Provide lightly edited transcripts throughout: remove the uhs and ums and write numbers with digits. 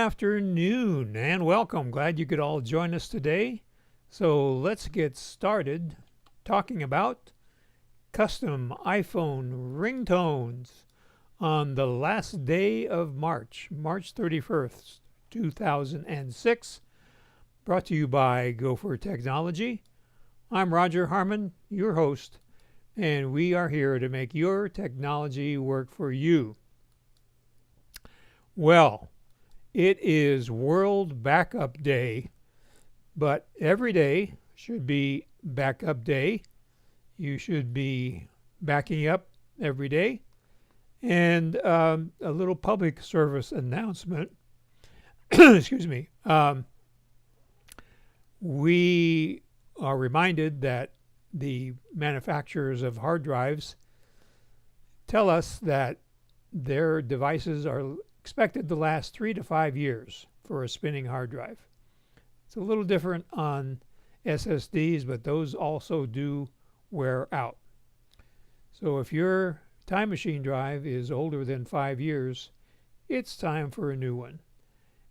afternoon and welcome. Glad you could all join us today. So let's get started talking about custom iPhone ringtones on the last day of March, March 31st, 2006. Brought to you by GoFor Technology. I'm Roger Harmon, your host, and we are here to make your technology work for you. Well, it is World Backup Day, but every day should be Backup Day. You should be backing up every day. And a little public service announcement. Excuse me. We are reminded that the manufacturers of hard drives tell us that their devices are expected to last 3 to 5 years for a spinning hard drive. It's a little different on SSDs, but those also do wear out. So if your Time Machine drive is older than 5 years, it's time for a new one.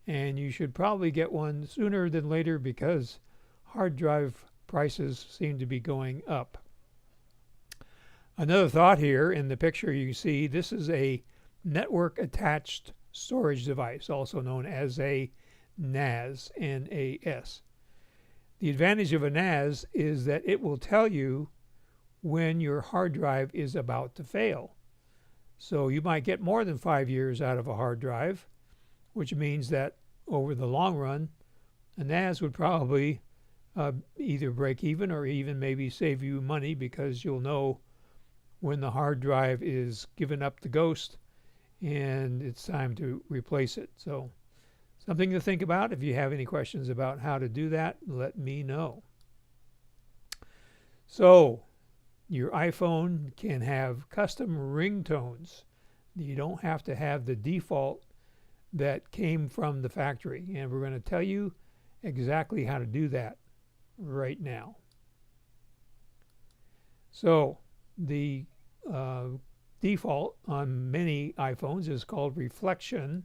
And you should probably get one sooner than later because hard drive prices seem to be going up. Another thought here in the picture you see, this is a network attached storage device, also known as a NAS, N-A-S. The advantage of a NAS is that it will tell you when your hard drive is about to fail. So you might get more than 5 years out of a hard drive, which means that over the long run, a NAS would probably either break even or even maybe save you money because you'll know when the hard drive is given up the ghost and it's time to replace it. So something to think about. If you have any questions about how to do that, let me know. So your iPhone can have custom ringtones. You don't have to have the default that came from the factory, and we're going to tell you exactly how to do that right now. So the default on many iPhones is called reflection,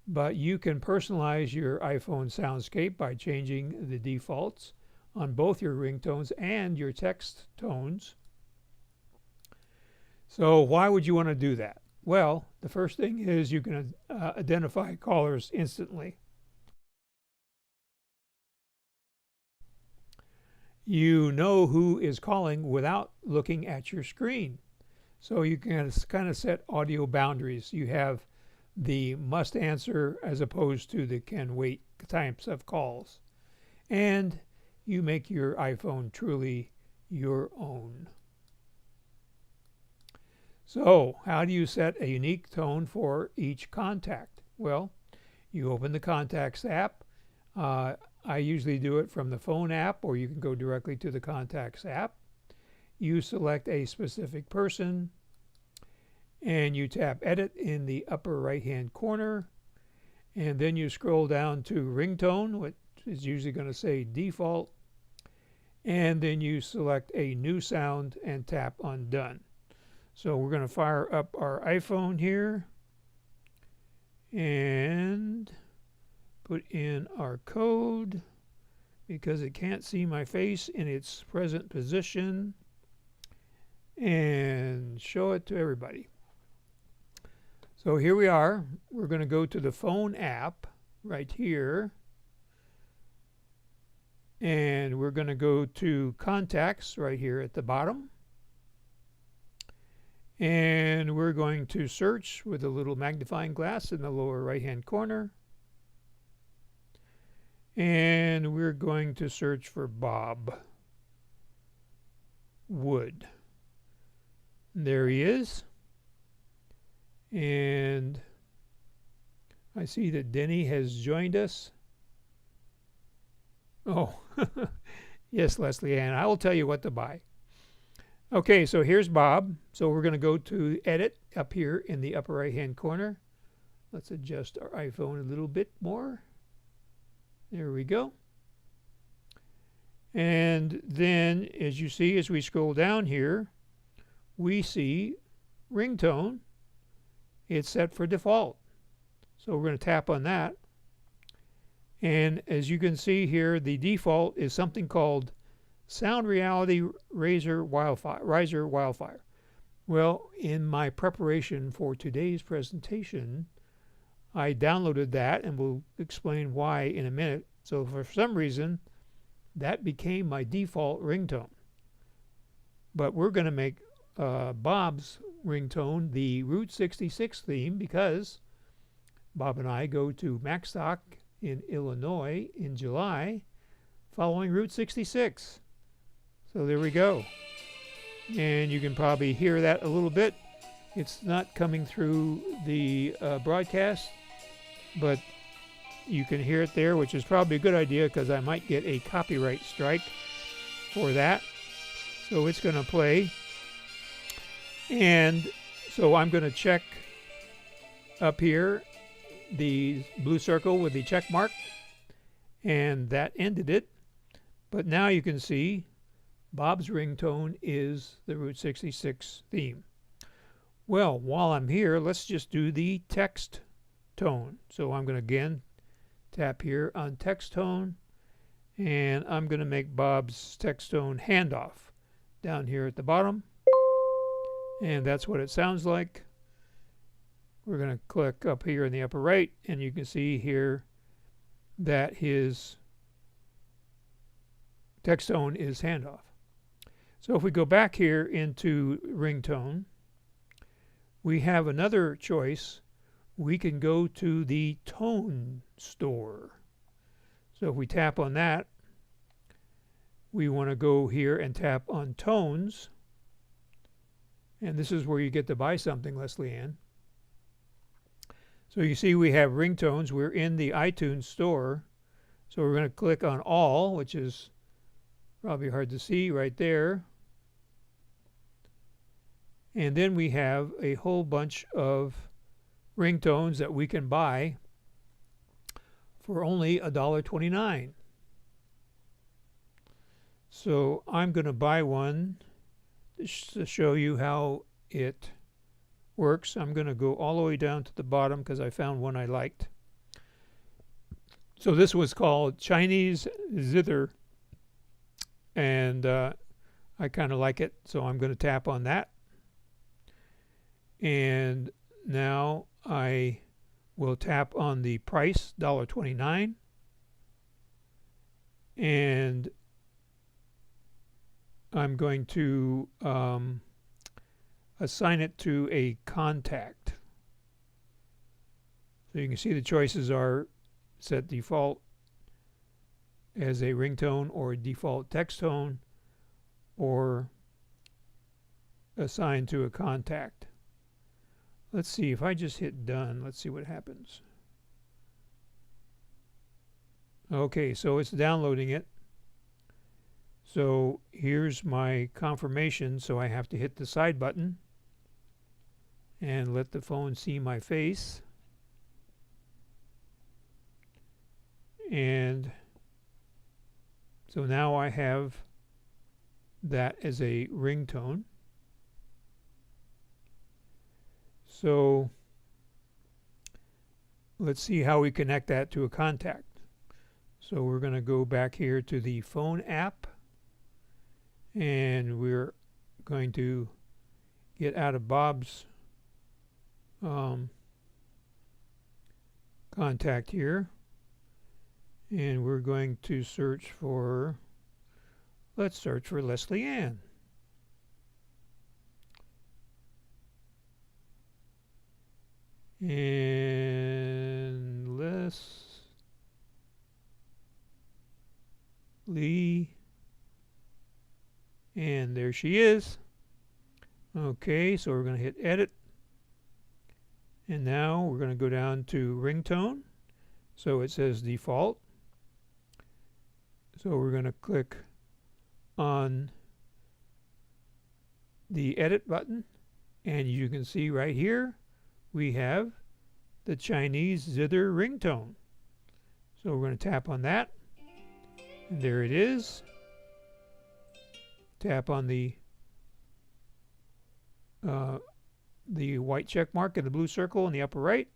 but you can personalize your iPhone soundscape by changing the defaults on both your ringtones and your text tones. So why would you want to do that? Well, the first thing is you can identify callers instantly. You know who is calling without looking at your screen. So you can kind of set audio boundaries. You have the must answer as opposed to the can wait types of calls. And you make your iPhone truly your own. So how do you set a unique tone for each contact? Well, you open the Contacts app. I usually do it from the phone app, or you can go directly to the Contacts app. You select a specific person and you tap Edit in the upper right hand corner, and then you scroll down to Ringtone, which is usually going to say Default, and then you select a new sound and tap on Done. So we're going to fire up our iPhone here and put in our code because it can't see my face in its present position, and show it to everybody. So here we are. We're going to go to the phone app right here, and we're going to go to Contacts right here at the bottom, and we're going to search with a little magnifying glass in the lower right hand corner, and we're going to search for Bob Wood. There he is. And I see that Denny has joined us. Oh, yes, Leslie Ann, I will tell you what to buy. Okay, so here's Bob. So we're going to go to Edit up here in the upper right hand corner. Let's adjust our iPhone a little bit more. There we go. And then, as you see, as we scroll down here, we see ringtone. It's set for default. So we're going to tap on that. And as you can see here, the default is something called Sound Reality Riser Wildfire. Well, in my preparation for today's presentation, I downloaded that, and we'll explain why in a minute. So for some reason, that became my default ringtone. But we're going to make Bob's ringtone the Route 66 theme, because Bob and I go to Macstock in Illinois in July following Route 66. So there we go. And you can probably hear that a little bit. It's not coming through the broadcast, but you can hear it there, which is probably a good idea because I might get a copyright strike for that. So it's going to play. And so I'm going to check up here the blue circle with the check mark, and that ended it. But now you can see Bob's ringtone is the Route 66 theme. Well, while I'm here, let's just do the text tone. So I'm going to again tap here on text tone, and I'm going to make Bob's text tone handoff down here at the bottom, and that's what it sounds like. We're going to click up here in the upper right, and you can see here that his text tone is handoff. So if we go back here into ringtone, we have another choice. We can go to the tone store. So if we tap on that, we want to go here and tap on tones, and this is where you get to buy something, Leslie Ann. So you see we have ringtones. We're in the iTunes store. So we're going to click on all, which is probably hard to see right there. And then we have a whole bunch of ringtones that we can buy for only $1.29. So I'm going to buy one just to show you how it works. I'm going to go all the way down to the bottom because I found one I liked. So this was called Chinese Zither, and I kind of like it, so I'm going to tap on that. And now I will tap on the price, $1.29, and I'm going to assign it to a contact. So you can see the choices are set default as a ringtone or default text tone, or assigned to a contact. Let's see, if I just hit done, let's see what happens. Okay, so it's downloading it. So here's my confirmation, so I have to hit the side button and let the phone see my face. And so now I have that as a ringtone. So let's see how we connect that to a contact. So we're going to go back here to the phone app, and we're going to get out of Bob's contact here, and we're going to search for, let's search for Leslie Ann. And Leslie, and there she is. Okay, so we're going to hit edit, and now we're going to go down to ringtone. So it says default. So we're going to click on the edit button, and you can see right here we have the Chinese Zither ringtone. So we're going to tap on that, and there it is. Tap on the white check mark and the blue circle in the upper right,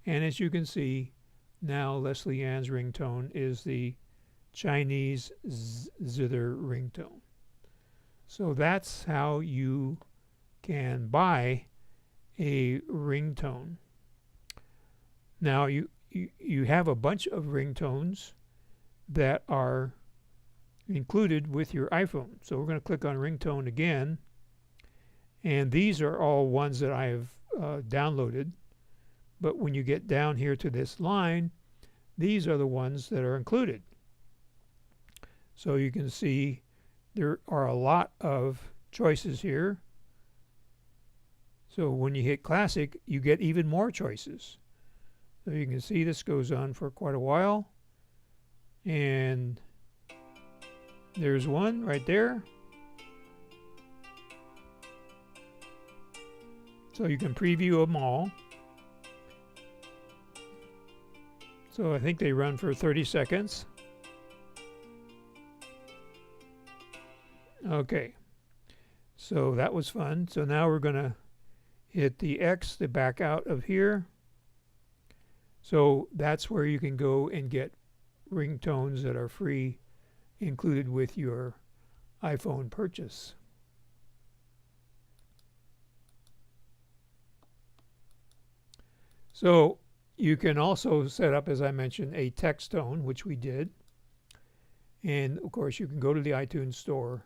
And as you can see, now Leslie Ann's ringtone is the Chinese zither ringtone. So that's how you can buy a ringtone. Now you have a bunch of ringtones that are included with your iPhone. So we're going to click on ringtone again, and these are all ones that I have downloaded. But when you get down here to this line, these are the ones that are included. So you can see there are a lot of choices here. So when you hit classic, you get even more choices. So you can see this goes on for quite a while. And there's one right there. So you can preview them all. So I think they run for 30 seconds. Okay, so that was fun. So now we're going to hit the X to back out of here. So that's where you can go and get ringtones that are free included with your iPhone purchase. So you can also set up, as I mentioned, a text tone, which we did. And of course, you can go to the iTunes store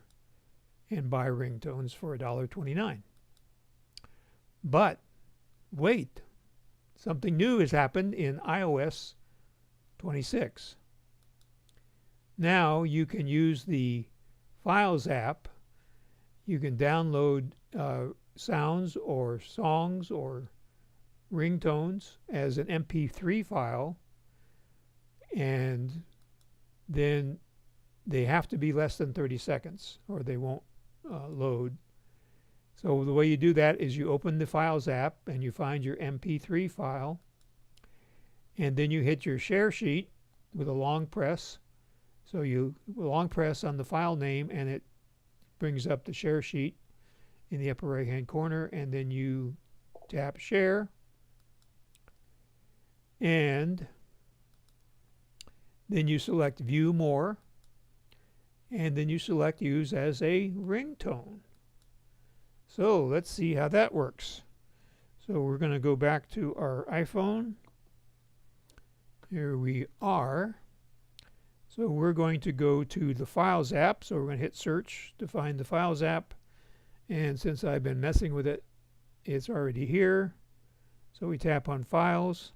and buy ringtones for $1.29. But wait, something new has happened in iOS 26. Now you can use the Files app. You can download sounds or songs or ringtones as an MP3 file, and then they have to be less than 30 seconds or they won't load. So the way you do that is you open the Files app and you find your MP3 file, and then you hit your share sheet with a long press. So you long press on the file name and it brings up the share sheet in the upper right hand corner, and then you tap share, and then you select view more, and then you select use as a ringtone. So let's see how that works. So we're going to go back to our iPhone. Here we are. So we're going to go to the Files app. So we're going to hit search to find the Files app. And since I've been messing with it, it's already here. So we tap on Files.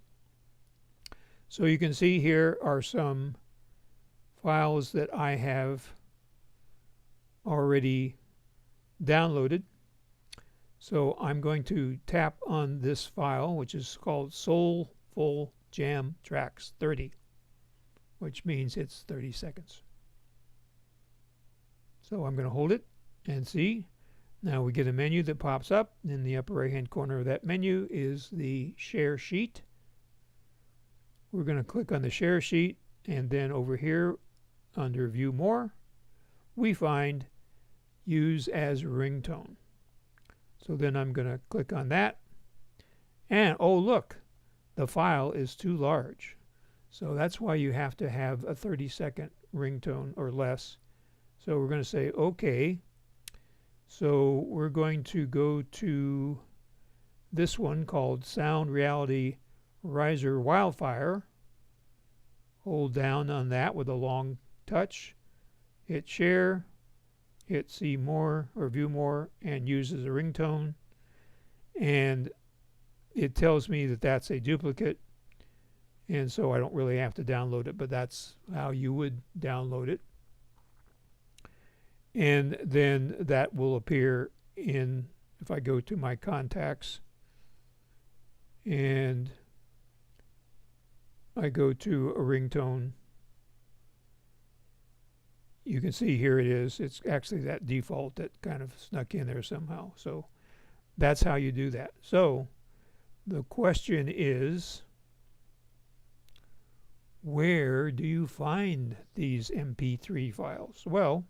So you can see here are some files that I have already downloaded. So I'm going to tap on this file, which is called Soulful Jam Tracks 30, which means it's 30 seconds. So I'm going to hold it and see. Now we get a menu that pops up. In the upper right hand corner of that menu is the share sheet. We're going to click on the share sheet, and then over here under view more, we find use as ringtone. So then I'm going to click on that, and oh look, the file is too large. So that's why you have to have a 30-second ringtone or less. So we're going to say OK. So we're going to go to this one called Sound Reality Riser Wildfire. Hold down on that with a long touch, hit share, hit see more or view more, and use as a ringtone, and it tells me that that's a duplicate, and so I don't really have to download it, but that's how you would download it. And then that will appear in, if I go to my contacts and I go to a ringtone, you can see here it is. It's actually that default that kind of snuck in there somehow. So that's how you do that. So the question is, where do you find these MP3 files? Well,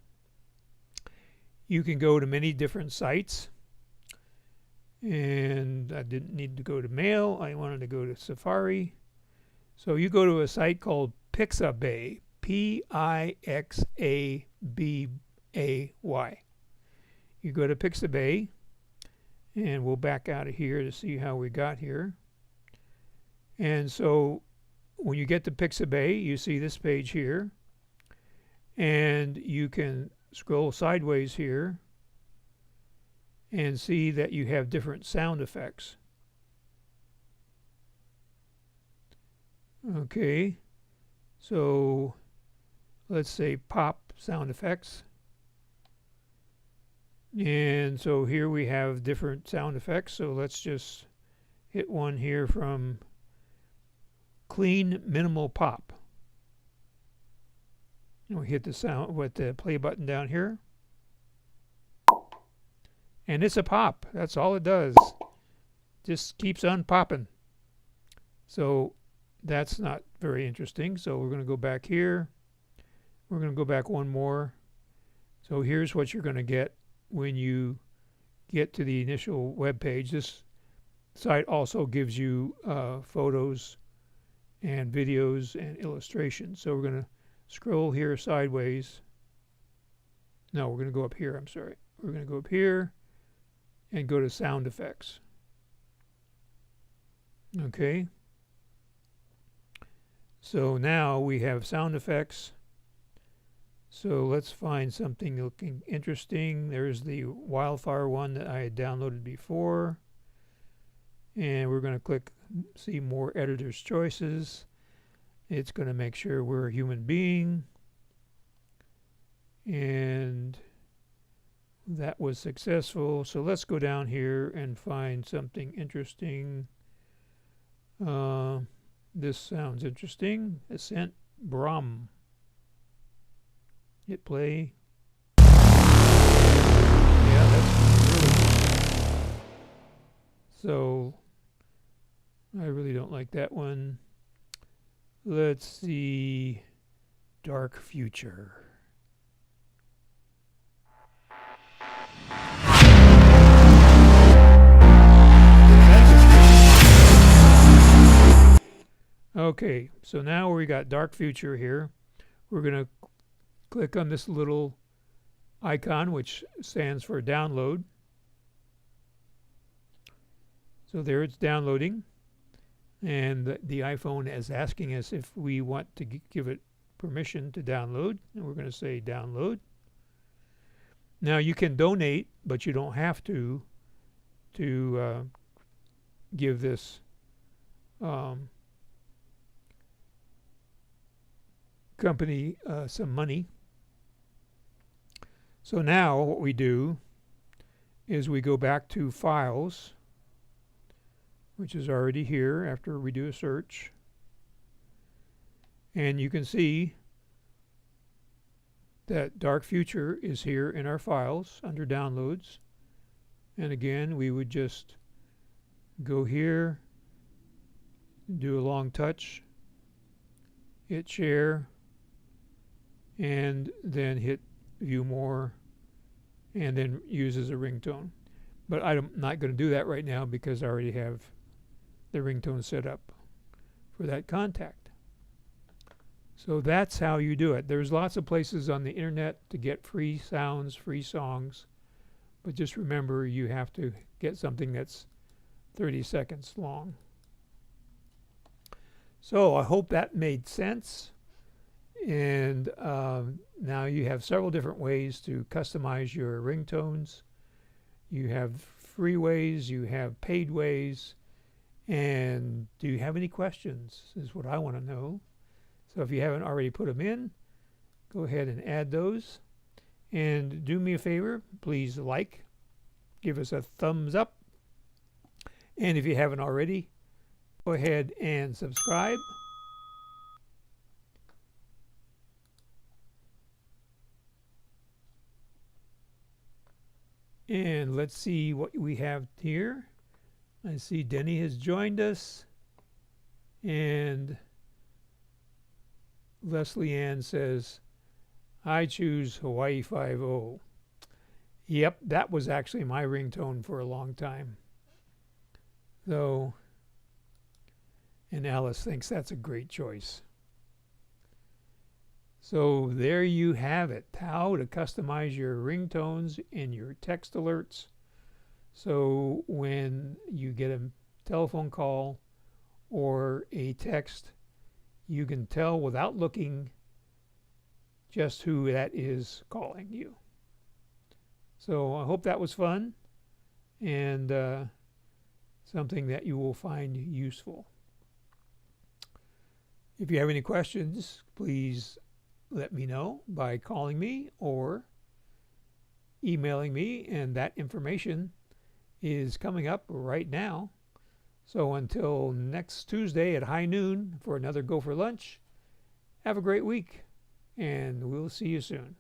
you can go to many different sites. And I didn't need to go to Mail. I wanted to go to Safari. So you go to a site called Pixabay, Pixabay. You go to Pixabay, and we'll back out of here to see how we got here. And so when you get to Pixabay, you see this page here, and you can scroll sideways here and see that you have different sound effects. Okay, so let's say pop sound effects. And so here we have different sound effects. So let's just hit one here from Clean Minimal Pop. And we hit the sound with the play button down here. And it's a pop. That's all it does. Just keeps on popping. So that's not very interesting. So we're going to go back here. We're going to go back one more. So here's what you're going to get when you get to the initial web page. This site also gives you photos and videos and illustrations. So we're going to scroll here sideways. No, we're going to go up here. I'm sorry. We're going to go up here and go to sound effects. Okay. So now we have sound effects. So let's find something looking interesting. There's the wildfire one that I had downloaded before. And we're going to click see more editor's choices. It's going to make sure we're a human being. And that was successful. So let's go down here and find something interesting. This sounds interesting. Ascent Brahm. Hit play. Yeah, that's really good. So I really don't like that one. Let's see. Dark Future. Okay, so now we got Dark Future here. We're going to click on this little icon, which stands for download. So there it's downloading. And the iPhone is asking us if we want to give it permission to download. And we're going to say download. Now you can donate, but you don't have to give this company some money. So now what we do is we go back to Files, which is already here after we do a search. And you can see that Dark Future is here in our files under Downloads. And again, we would just go here, do a long touch, hit Share, and then hit View More, and then use as a ringtone. But I'm not going to do that right now because I already have the ringtone set up for that contact. So that's how you do it. There's lots of places on the internet to get free sounds, free songs, but just remember you have to get something that's 30 seconds long. So I hope that made sense. And now you have several different ways to customize your ringtones. You have free ways, you have paid ways, and do you have any questions is what I want to know. So if you haven't already put them in, go ahead and add those. And do me a favor, please like, give us a thumbs up, and if you haven't already, go ahead and subscribe. And let's see what we have here. I see Denny has joined us. And Leslie Ann says, I choose Hawaii 5-0. Yep, that was actually my ringtone for a long time. So, and Alice thinks that's a great choice. So there you have it, how to customize your ringtones and your text alerts. So when you get a telephone call or a text, you can tell without looking just who that is calling you. So I hope that was fun and something that you will find useful. If you have any questions, please let me know by calling me or emailing me, and that information is coming up right now. So until next Tuesday at high noon for another Go for Lunch, have a great week, and we'll see you soon.